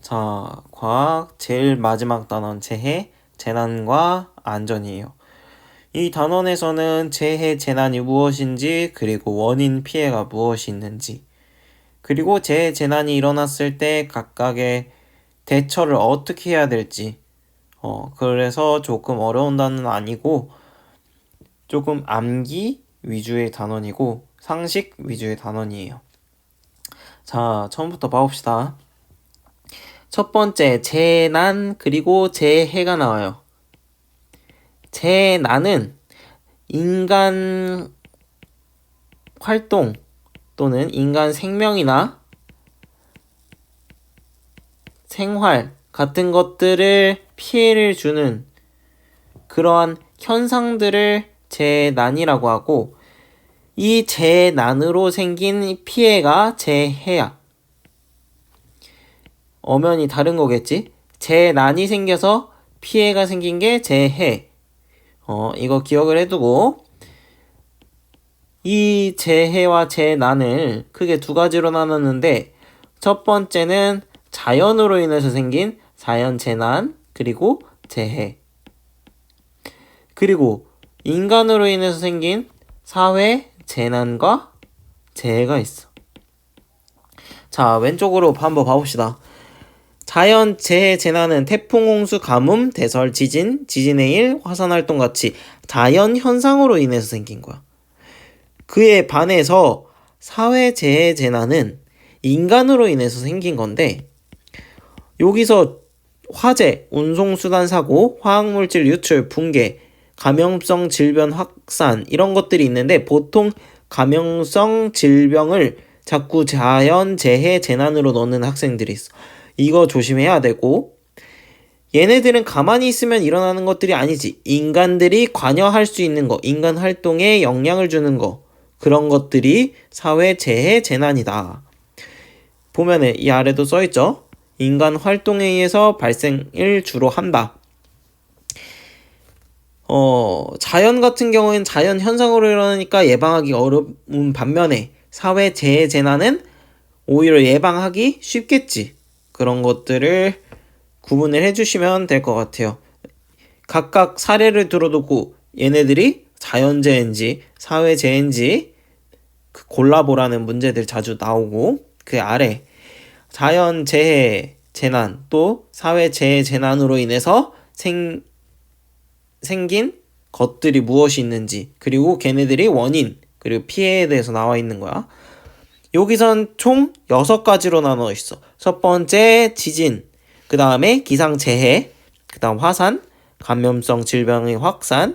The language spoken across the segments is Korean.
자, 과학 제일 마지막 단원 재해, 재난과 안전이에요. 이 단원에서는 재해, 재난이 무엇인지, 그리고 원인 피해가 무엇이 있는지, 그리고 재해, 재난이 일어났을 때 각각의 대처를 어떻게 해야 될지, 그래서 조금 어려운 단원은 아니고, 조금 암기 위주의 단원이고, 상식 위주의 단원이에요. 자, 처음부터 봐봅시다. 첫 번째, 재난, 그리고 재해가 나와요. 재난은 인간 활동 또는 인간 생명이나 생활 같은 것들을 피해를 주는 그러한 현상들을 재난이라고 하고, 이 재난으로 생긴 피해가 재해야. 엄연히 다른 거겠지? 재난이 생겨서 피해가 생긴 게 재해. 이거 기억을 해두고, 이 재해와 재난을 크게 두 가지로 나눴는데, 첫 번째는 자연으로 인해서 생긴 자연재난, 그리고 재해. 그리고 인간으로 인해서 생긴 사회재난과 재해가 있어. 자, 왼쪽으로 한번 봐봅시다. 자연 재해 재난은 태풍, 홍수, 가뭄, 대설, 지진, 지진의 일, 화산 활동 같이 자연 현상으로 인해서 생긴 거야. 그에 반해서 사회 재해 재난은 인간으로 인해서 생긴 건데, 여기서 화재, 운송수단 사고, 화학물질 유출, 붕괴, 감염성 질병 확산 이런 것들이 있는데, 보통 감염성 질병을 자꾸 자연 재해 재난으로 넣는 학생들이 있어. 이거 조심해야 되고, 얘네들은 가만히 있으면 일어나는 것들이 아니지. 인간들이 관여할 수 있는 거, 인간 활동에 영향을 주는 거, 그런 것들이 사회 재해 재난이다. 보면은 이 아래도 써있죠. 인간 활동에 의해서 발생을 주로 한다. 자연 같은 경우에는 자연 현상으로 일어나니까 예방하기 어려운 반면에 사회 재해 재난은 오히려 예방하기 쉽겠지. 그런 것들을 구분을 해주시면 될 것 같아요. 각각 사례를 들어두고 얘네들이 자연재해인지 사회재해인지 골라보라는 문제들 자주 나오고, 그 아래 자연재해 재난 또 사회재해 재난으로 인해서 생긴 것들이 무엇이 있는지, 그리고 걔네들이 원인 그리고 피해에 대해서 나와 있는 거야. 여기선 총 6가지로 나눠 있어. 첫 번째 지진, 그 다음에 기상재해, 그 다음 화산, 감염성 질병의 확산,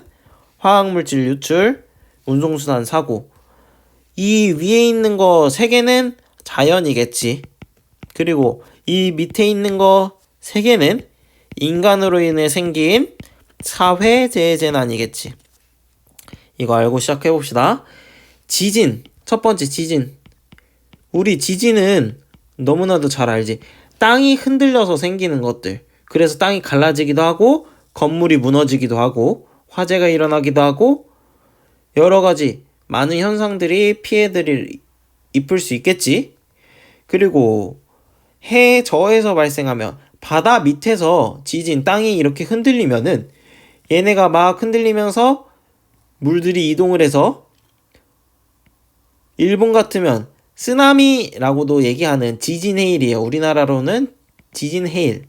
화학물질 유출, 운송수단 사고. 이 위에 있는 거 3개는 자연이겠지. 그리고 이 밑에 있는 거 3개는 인간으로 인해 생긴 사회재해재난이겠지. 이거 알고 시작해봅시다. 지진, 첫 번째 지진. 우리 지진은 너무나도 잘 알지. 땅이 흔들려서 생기는 것들. 그래서 땅이 갈라지기도 하고, 건물이 무너지기도 하고, 화재가 일어나기도 하고, 여러 가지 많은 현상들이 피해들을 입을 수 있겠지. 그리고 해저에서 발생하면, 바다 밑에서 지진, 땅이 이렇게 흔들리면은 얘네가 막 흔들리면서 물들이 이동을 해서, 일본 같으면 쓰나미라고도 얘기하는 지진 해일이에요. 우리나라로는 지진 해일.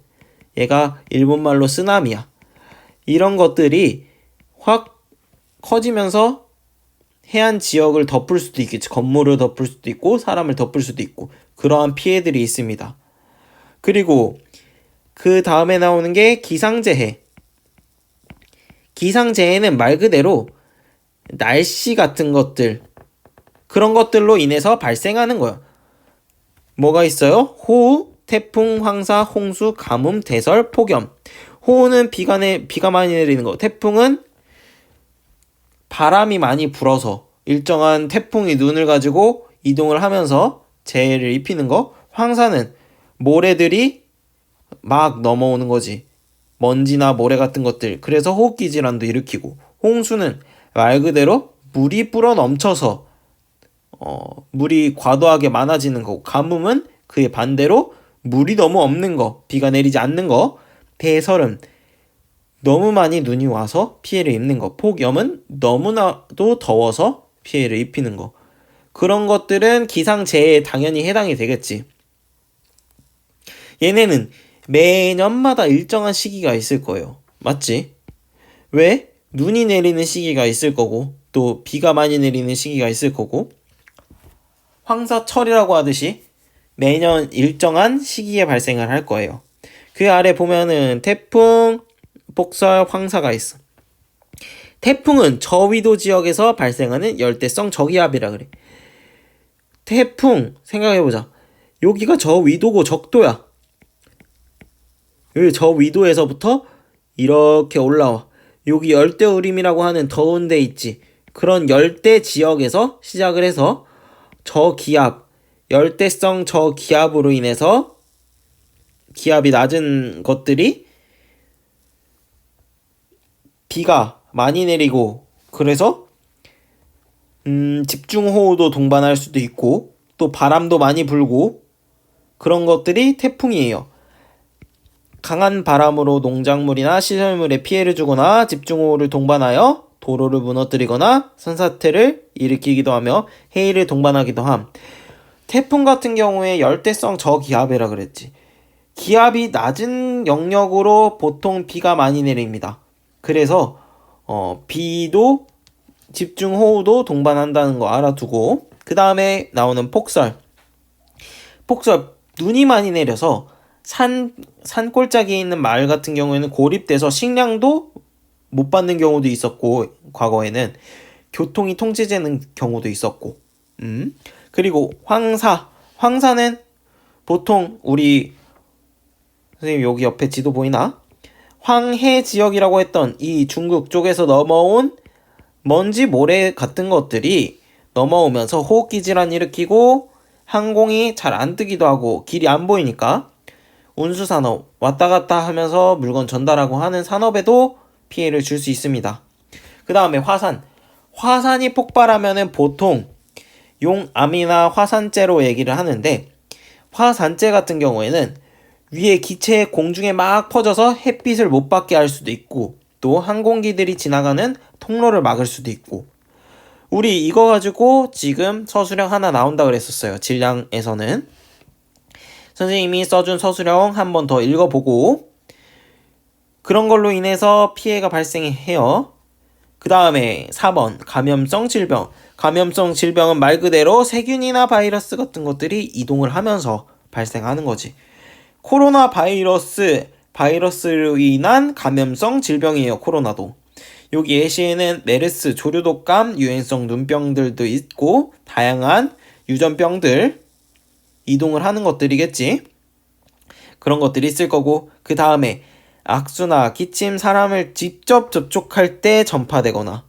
얘가 일본말로 쓰나미야. 이런 것들이 확 커지면서 해안 지역을 덮을 수도 있겠지. 건물을 덮을 수도 있고 사람을 덮을 수도 있고, 그러한 피해들이 있습니다. 그리고 그 다음에 나오는 게 기상재해. 기상재해는 말 그대로 날씨 같은 것들, 그런 것들로 인해서 발생하는 거야. 뭐가 있어요? 호우, 태풍, 황사, 홍수, 가뭄, 대설, 폭염. 호우는 비가 많이 내리는 거. 태풍은 바람이 많이 불어서 일정한 태풍이 눈을 가지고 이동을 하면서 재해를 입히는 거. 황사는 모래들이 막 넘어오는 거지. 먼지나 모래 같은 것들. 그래서 호흡기 질환도 일으키고. 홍수는 말 그대로 물이 불어 넘쳐서 물이 과도하게 많아지는 거고, 가뭄은 그의 반대로 물이 너무 없는 거, 비가 내리지 않는 거, 대설은 너무 많이 눈이 와서 피해를 입는 거, 폭염은 너무나도 더워서 피해를 입히는 거. 그런 것들은 기상재해에 당연히 해당이 되겠지. 얘네는 매년마다 일정한 시기가 있을 거예요. 맞지? 왜? 눈이 내리는 시기가 있을 거고 또 비가 많이 내리는 시기가 있을 거고 황사철이라고 하듯이 매년 일정한 시기에 발생을 할 거예요. 그 아래 보면은 태풍, 폭설, 황사가 있어. 태풍은 저위도 지역에서 발생하는 열대성 저기압이라 그래. 태풍 생각해보자. 여기가 저위도고 적도야. 여기 저위도에서부터 이렇게 올라와. 여기 열대우림이라고 하는 더운 데 있지. 그런 열대 지역에서 시작을 해서 저기압, 열대성 저기압으로 인해서 기압이 낮은 것들이 비가 많이 내리고 그래서 집중호우도 동반할 수도 있고 또 바람도 많이 불고 그런 것들이 태풍이에요. 강한 바람으로 농작물이나 시설물에 피해를 주거나 집중호우를 동반하여 도로를 무너뜨리거나 산사태를 일으키기도 하며 해일을 동반하기도 함. 태풍 같은 경우에 열대성 저기압이라 그랬지. 기압이 낮은 영역으로 보통 비가 많이 내립니다. 그래서 비도 집중호우도 동반한다는 거 알아두고 그 다음에 나오는 폭설. 눈이 많이 내려서 산골짜기에 있는 마을 같은 경우에는 고립돼서 식량도 못 받는 경우도 있었고 과거에는 교통이 통제되는 경우도 있었고 그리고 황사는 보통 우리 선생님 여기 옆에 지도 보이나? 황해 지역이라고 했던 이 중국 쪽에서 넘어온 먼지 모래 같은 것들이 넘어오면서 호흡기 질환 일으키고 항공이 잘 안 뜨기도 하고 길이 안 보이니까 운수산업 왔다 갔다 하면서 물건 전달하고 하는 산업에도 피해를 줄 수 있습니다. 그 다음에 화산이 폭발하면은 보통 용암이나 화산재로 얘기를 하는데 화산재 같은 경우에는 위에 기체에 공중에 막 퍼져서 햇빛을 못 받게 할 수도 있고 또 항공기들이 지나가는 통로를 막을 수도 있고 우리 이거 가지고 지금 서술형 하나 나온다 그랬었어요. 질량에서는 선생님이 써준 서술형 한 번 더 읽어보고 그런 걸로 인해서 피해가 발생해요. 그 다음에 4번 감염성 질병. 감염성 질병은 말 그대로 세균이나 바이러스 같은 것들이 이동을 하면서 발생하는 거지. 코로나 바이러스로 인한 감염성 질병이에요. 코로나도. 여기 예시에는 메르스, 조류독감, 유행성 눈병들도 있고 다양한 유전병들 이동을 하는 것들이겠지. 그런 것들이 있을 거고 그 다음에 악수나 기침 사람을 직접 접촉할 때 전파되거나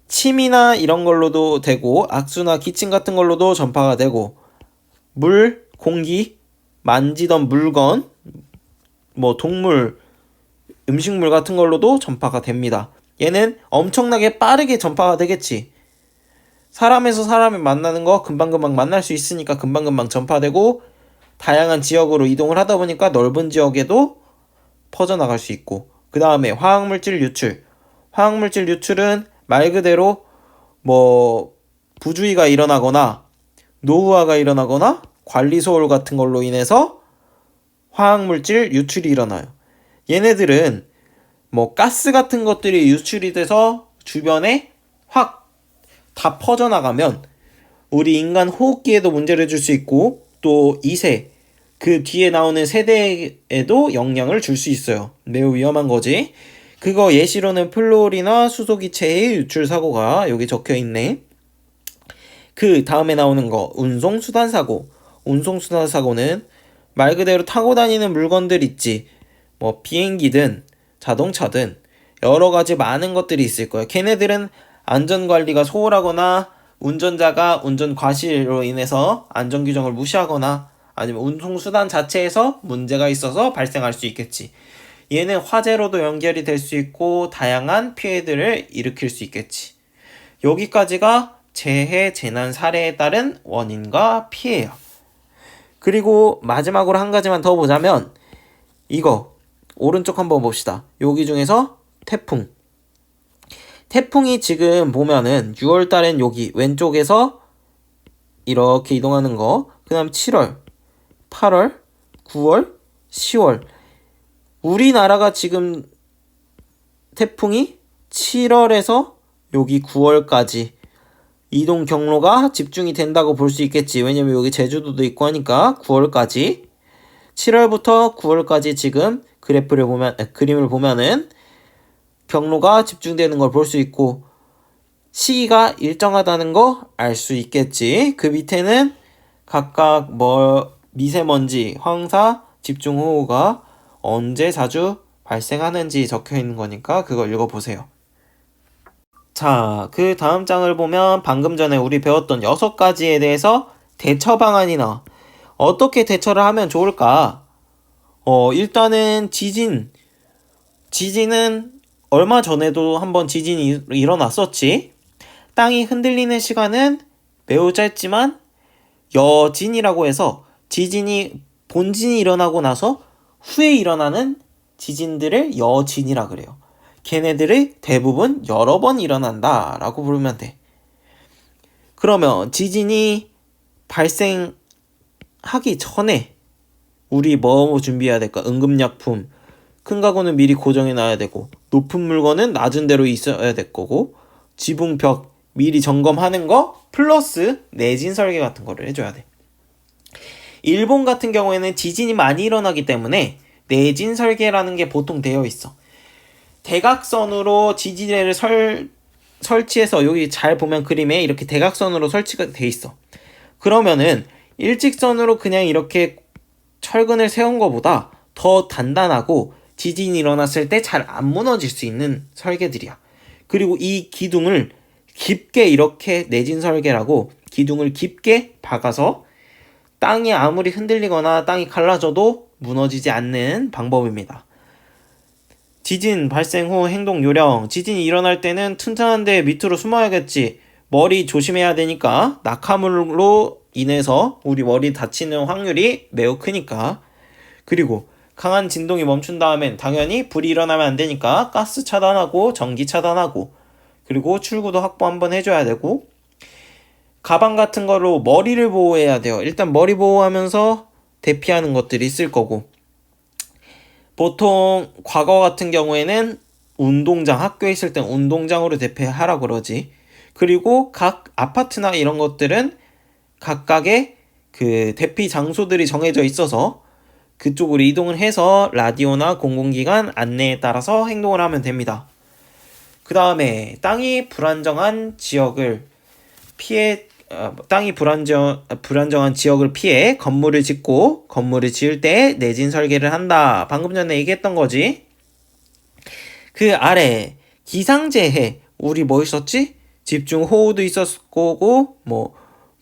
침이나 이런 걸로도 되고 악수나 기침 같은 걸로도 전파가 되고 물, 공기, 만지던 물건, 동물, 음식물 같은 걸로도 전파가 됩니다. 얘는 엄청나게 빠르게 전파가 되겠지. 사람에서 사람을 만나는 거 금방금방 만날 수 있으니까 금방금방 전파되고 다양한 지역으로 이동을 하다 보니까 넓은 지역에도 퍼져나갈 수 있고 그 다음에 화학물질 유출. 화학물질 유출은 말 그대로 부주의가 일어나거나 노후화가 일어나거나 관리소홀 같은 걸로 인해서 화학물질 유출이 일어나요. 얘네들은 가스 같은 것들이 유출이 돼서 주변에 확 다 퍼져나가면 우리 인간 호흡기에도 문제를 줄 수 있고 또 2세 그 뒤에 나오는 세대에도 영향을 줄 수 있어요. 매우 위험한 거지. 그거 예시로는 플로리나 수소기체의 유출 사고가 여기 적혀 있네. 그 다음에 나오는 거 운송수단 사고. 운송수단 사고는 말 그대로 타고 다니는 물건들 있지. 비행기든 자동차든 여러 가지 많은 것들이 있을 거예요. 걔네들은 안전관리가 소홀하거나 운전자가 운전 과실로 인해서 안전규정을 무시하거나 아니면 운송수단 자체에서 문제가 있어서 발생할 수 있겠지. 얘는 화재로도 연결이 될 수 있고 다양한 피해들을 일으킬 수 있겠지. 여기까지가 재해, 재난 사례에 따른 원인과 피해야. 그리고 마지막으로 한 가지만 더 보자면 이거 오른쪽 한번 봅시다. 여기 중에서 태풍. 태풍이 지금 보면은 6월 달엔 여기 왼쪽에서 이렇게 이동하는 거. 그 다음 7월, 8월, 9월, 10월. 우리나라가 지금 태풍이 7월에서 여기 9월까지 이동 경로가 집중이 된다고 볼 수 있겠지. 왜냐면 여기 제주도도 있고 하니까 9월까지 7월부터 9월까지 지금 그림을 보면은 경로가 집중되는 걸 볼 수 있고 시기가 일정하다는 거 알 수 있겠지. 그 밑에는 각각 미세먼지, 황사, 집중호우가 언제 자주 발생하는지 적혀 있는 거니까 그거 읽어보세요. 자, 그 다음 장을 보면 방금 전에 우리 배웠던 6가지에 대해서 대처 방안이 나와. 어떻게 대처를 하면 좋을까? 일단은 지진은 얼마 전에도 한번 지진이 일어났었지. 땅이 흔들리는 시간은 매우 짧지만 여진이라고 해서 본진이 일어나고 나서 후에 일어나는 지진들을 여진이라 그래요. 걔네들이 대부분 여러 번 일어난다 라고 부르면 돼. 그러면 지진이 발생하기 전에 우리 뭐 준비해야 될까? 응급약품. 큰 가구는 미리 고정해 놔야 되고 높은 물건은 낮은 데로 있어야 될 거고 지붕 벽 미리 점검하는 거 플러스 내진 설계 같은 거를 해줘야 돼. 일본 같은 경우에는 지진이 많이 일어나기 때문에 내진 설계라는 게 보통 되어 있어. 대각선으로 지지대를 설치해서 여기 잘 보면 그림에 이렇게 대각선으로 설치가 돼 있어. 그러면은 일직선으로 그냥 이렇게 철근을 세운 것보다 더 단단하고 지진이 일어났을 때 잘 안 무너질 수 있는 설계들이야. 그리고 이 기둥을 깊게 이렇게 내진 설계라고 기둥을 깊게 박아서 땅이 아무리 흔들리거나 땅이 갈라져도 무너지지 않는 방법입니다. 지진 발생 후 행동 요령. 지진이 일어날 때는 튼튼한 데 밑으로 숨어야겠지. 머리 조심해야 되니까 낙하물로 인해서 우리 머리 다치는 확률이 매우 크니까. 그리고 강한 진동이 멈춘 다음엔 당연히 불이 일어나면 안 되니까 가스 차단하고 전기 차단하고 그리고 출구도 확보 한번 해줘야 되고 가방 같은 거로 머리를 보호해야 돼요. 일단 머리 보호하면서 대피하는 것들이 있을 거고 보통 과거 같은 경우에는 학교에 있을 땐 운동장으로 대피하라고 그러지. 그리고 각 아파트나 이런 것들은 각각의 그 대피 장소들이 정해져 있어서 그쪽으로 이동을 해서 라디오나 공공기관 안내에 따라서 행동을 하면 됩니다. 그 다음에 땅이 불안정한 지역을 피해 건물을 짓고 건물을 지을 때 내진 설계를 한다. 방금 전에 얘기했던 거지. 그 아래 기상재해 우리 뭐 있었지? 집중호우도 있었을 거고 뭐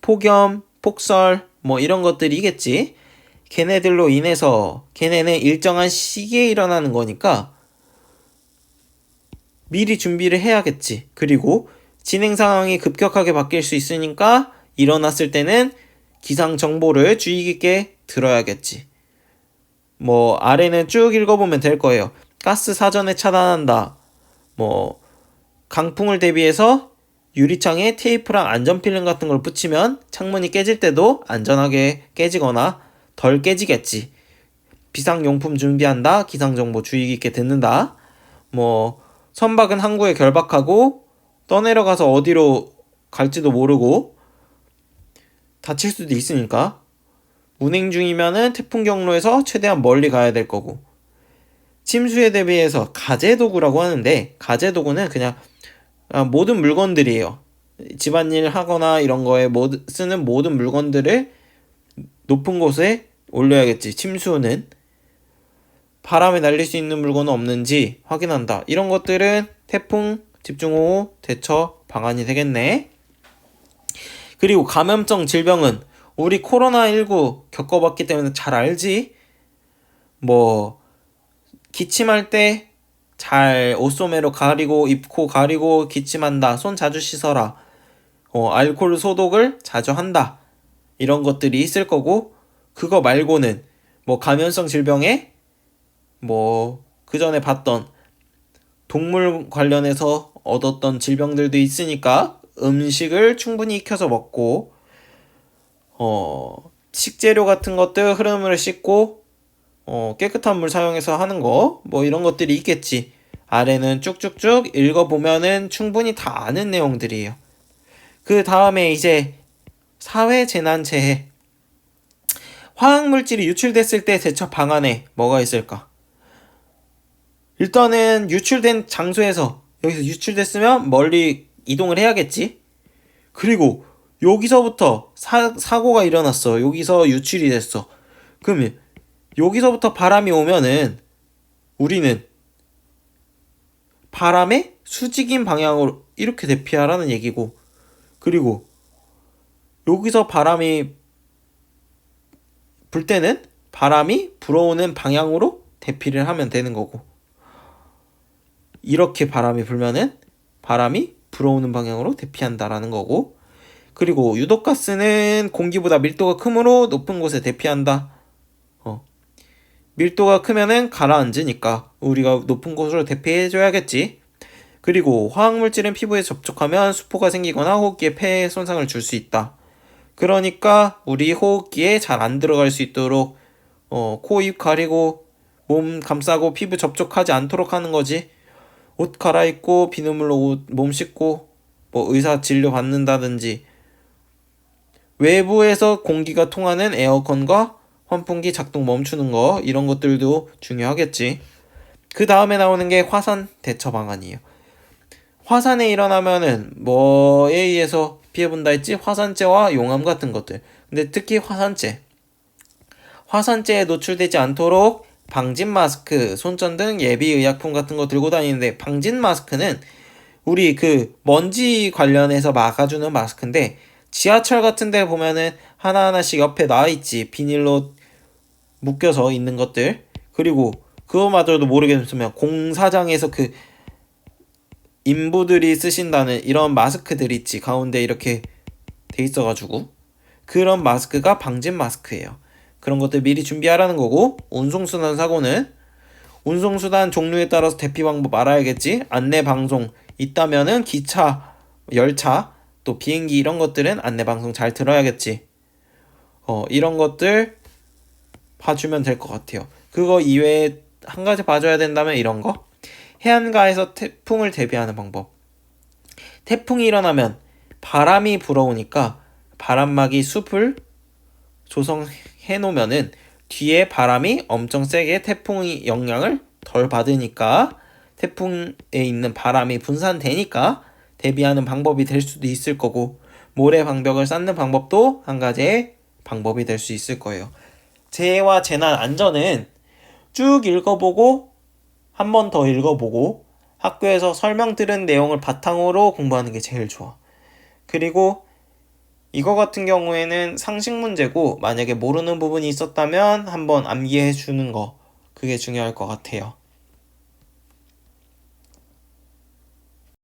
폭염, 폭설 뭐 이런 것들이겠지. 걔네들로 인해서 걔네는 일정한 시기에 일어나는 거니까 미리 준비를 해야겠지. 그리고 진행 상황이 급격하게 바뀔 수 있으니까 일어났을 때는 기상 정보를 주의 깊게 들어야겠지. 뭐 아래는 쭉 읽어보면 될 거예요. 가스 사전에 차단한다. 뭐 강풍을 대비해서 유리창에 테이프랑 안전필름 같은 걸 붙이면 창문이 깨질 때도 안전하게 깨지거나 덜 깨지겠지. 비상용품 준비한다. 기상정보 주의 깊게 듣는다. 뭐 선박은 항구에 결박하고 떠내려가서 어디로 갈지도 모르고 다칠 수도 있으니까 운행 중이면은 태풍 경로에서 최대한 멀리 가야 될 거고 침수에 대비해서 가재도구라고 하는데 가재도구는 그냥 모든 물건들이에요. 집안일 하거나 이런 거에 쓰는 모든 물건들을 높은 곳에 올려야겠지. 침수는 바람에 날릴 수 있는 물건은 없는지 확인한다. 이런 것들은 태풍, 집중호우 대처 방안이 되겠네. 그리고 감염성 질병은 우리 코로나19 겪어봤기 때문에 잘 알지? 뭐 기침할 때 잘 옷소매로 가리고 입, 코 가리고 기침한다. 손 자주 씻어라. 알코올 소독을 자주 한다. 이런 것들이 있을 거고 그거 말고는 뭐 감염성 질병에 뭐 그 전에 봤던 동물 관련해서 얻었던 질병들도 있으니까 음식을 충분히 익혀서 먹고 식재료 같은 것들 흐름을 씻고 깨끗한 물 사용해서 하는 거 뭐 이런 것들이 있겠지. 아래는 쭉쭉쭉 읽어보면은 충분히 다 아는 내용들이에요. 그 다음에 이제 사회재난재해 화학물질이 유출됐을 때 대처 방안에 뭐가 있을까? 일단은 유출된 장소에서 여기서 유출됐으면 멀리 이동을 해야겠지. 그리고 여기서부터 사고가 일어났어. 여기서 유출이 됐어. 그러면 여기서부터 바람이 오면은 우리는 바람의 수직인 방향으로 이렇게 대피하라는 얘기고, 그리고 여기서 바람이 불 때는 바람이 불어오는 방향으로 대피를 하면 되는 거고, 이렇게 바람이 불면은 바람이 불어오는 방향으로 대피한다라는 거고, 그리고 유독가스는 공기보다 밀도가 크므로 높은 곳에 대피한다. 밀도가 크면은 가라앉으니까 우리가 높은 곳으로 대피해줘야겠지. 그리고 화학물질은 피부에 접촉하면 수포가 생기거나 호흡기에 폐에 손상을 줄 수 있다. 그러니까 우리 호흡기에 잘 안 들어갈 수 있도록 코, 입 가리고 몸 감싸고 피부 접촉하지 않도록 하는 거지. 옷 갈아입고 비눗물로 몸 씻고 뭐 의사 진료 받는다든지, 외부에서 공기가 통하는 에어컨과 환풍기 작동 멈추는 거, 이런 것들도 중요하겠지. 그 다음에 나오는 게 화산 대처 방안이에요. 화산에 일어나면은 뭐에 의해서 피해본다 했지? 화산재와 용암 같은 것들. 근데 특히 화산재에 노출되지 않도록 방진 마스크, 손전 등 예비 의약품 같은 거 들고 다니는데, 방진 마스크는 우리 그 먼지 관련해서 막아주는 마스크인데, 지하철 같은 데 보면은 하나하나씩 옆에 나와있지. 비닐로 묶여서 있는 것들. 그리고 그거마저도 모르겠으면 공사장에서 그 인부들이 쓰신다는 이런 마스크들 있지. 가운데 이렇게 돼 있어가지고 그런 마스크가 방진 마스크예요. 그런 것들 미리 준비하라는 거고, 운송수단 사고는 운송수단 종류에 따라서 대피 방법 알아야겠지. 안내 방송 있다면은 기차, 열차, 또 비행기 이런 것들은 안내 방송 잘 들어야겠지. 이런 것들 봐주면 될 것 같아요. 그거 이외에 한 가지 봐줘야 된다면 이런 거. 해안가에서 태풍을 대비하는 방법. 태풍이 일어나면 바람이 불어오니까 바람막이 숲을 조성해 놓으면은 뒤에 바람이 엄청 세게 태풍의 영향을 덜 받으니까 태풍에 있는 바람이 분산되니까 대비하는 방법이 될 수도 있을 거고, 모래 방벽을 쌓는 방법도 한 가지의 방법이 될 수 있을 거예요. 재해와 재난 안전은 쭉 읽어보고 한 번 더 읽어보고 학교에서 설명 들은 내용을 바탕으로 공부하는 게 제일 좋아. 그리고 이거 같은 경우에는 상식 문제고, 만약에 모르는 부분이 있었다면 한번 암기해 주는 거, 그게 중요할 것 같아요.